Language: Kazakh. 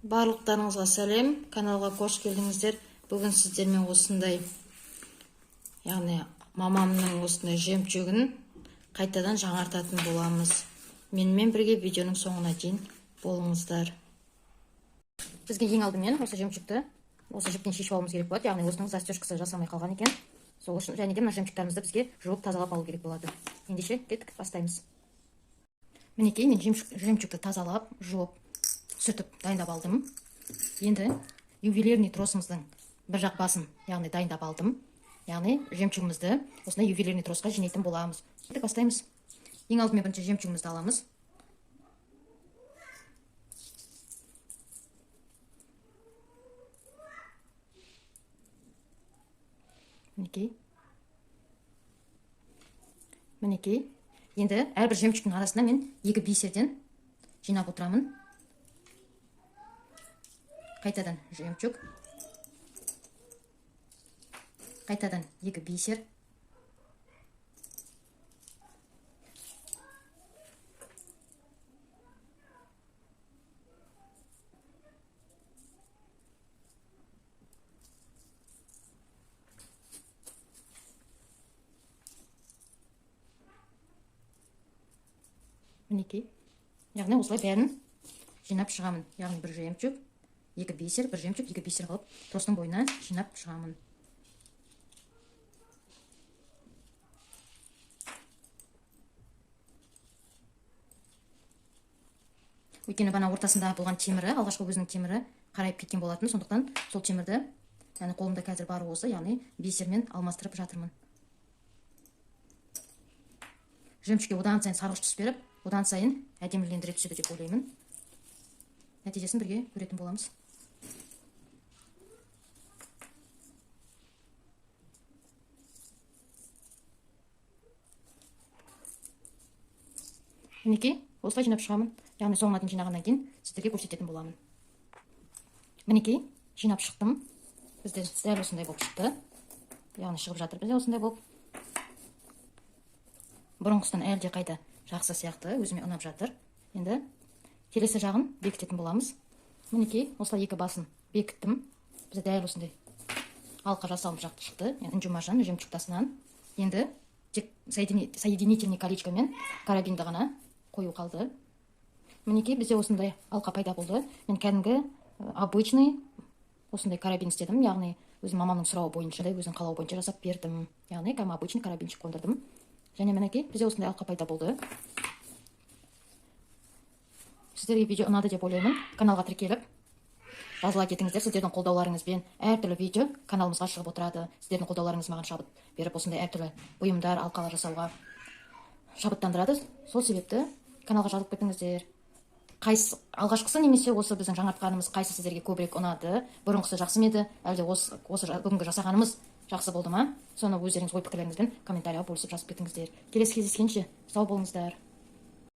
Барлықтарыңызға сәлем, каналға қош келдіңіздер. Бүгін сіздермен осындай, яғни мамамның осындай жемчугін қайтадан жаңартатын боламыз. Менімен бірге видеоның соңына дейін болыңыздар. Бізге ең алдымен осы жемчугті осы жіптен шешіп алуымыз керек болады. Яғни осының застежкасы жасалмай қалған екен. Сол үшін және де мына жемчугтарымызды бізге жуып тазалап алу керек болады. Ендеше кеттік, бастаймыз. Мінекей, мен жемчугті тазалап, жуып, сүртіп дайындап алдым. Енді ювелирный тросымыздың бір жақ басын, яғни дайындап алдым. Яғни жемчугімізді осындай ювелирный тросқа жинайтын боламыз. Енді бастаймыз. Ең алдымен бірінші жемчугімізді аламыз. Мінекей. Енді әрбір жемчугтың арасына мен 2 бисерден жинап отырамын. Қайтадан жемчуг. Қайтадан 2 бисер. Мінекей. Яғни осылай бәрін жинап шығамын. Яғни бір жемчуг, 2 бисер, бір жемчуг, 2 бисер қылып тростың бойына жинап шығамын. Өйткені бана ортасында болған темірі, алғашқы өзінің темірі қарайып кеткен болатын. Сондықтан сол темірді, яғни қолымда қазір бары осы, яғни бисермен алмастырып жатырмын. Жемчугке одан сайын сарғыш түс беріп, одан сайын әдемілендіре түседі деп ойлаймын. Нәтижесін бірге көретін боламыз. Мінекей, осылай жинап шығамын. Яғни соңына дейін жинағаннан кейін сіздерге көрсететін боламын. Мінекей, жинап шықтым. Бізде дәл осындай болып шықты. Яғни шығып жатыр бізде осындай болып. Бұрынғысынан әлде қайда жақсы сияқты, өзіме ұнап жатыр. Енді келесі жағын бекітетін боламыз. Мінекей, осылай 2 басын бекіттім. Бізде дәл осындай алқа жасалып жақты шықты. Үнжумажан жемчугтасынан. Енді тек соединительный колечкомен карабинді ғана қою қалды. Мінекей, бізде осындай алқа пайда болды. Мен кәдімгі обычный осындай карабин істедім. Яғни өзім мамамның сұрауы бойынша, өзінің қалауы бойынша жасап бердім. Яғни кәдімгі обычный карабинчик қондырдым. Және мінекей, бізде осындай алқа пайда болды. Сіздерге видео ұнады деп ойлаймын. Каналға тіркеліп, жазыла кетіңіздер. Сіздердің қолдауларыңызбен әртүрлі видео каналымызға шығып отырады. Сіздердің қолдауларыңыз маған шабыт беріп, осындай әртүрлі бұйымдар, алқалар жасауға шабыттандырады. Сол себепті каналға жазылып кетіңіздер. Қайсы алғашқысы немесе осы біздің жаңартқанымыз қайсы сіздерге көбірек ұнады? Бұрынғысы жақсы ма еді? Әлде осы бүгінгі жасағанымыз жақсы болды ма? Соны өздеріңіз ой пікірлеріңізбен комментарияға бөлісіп жазып кетіңіздер. Келесі кездескенше сау болыңыздар.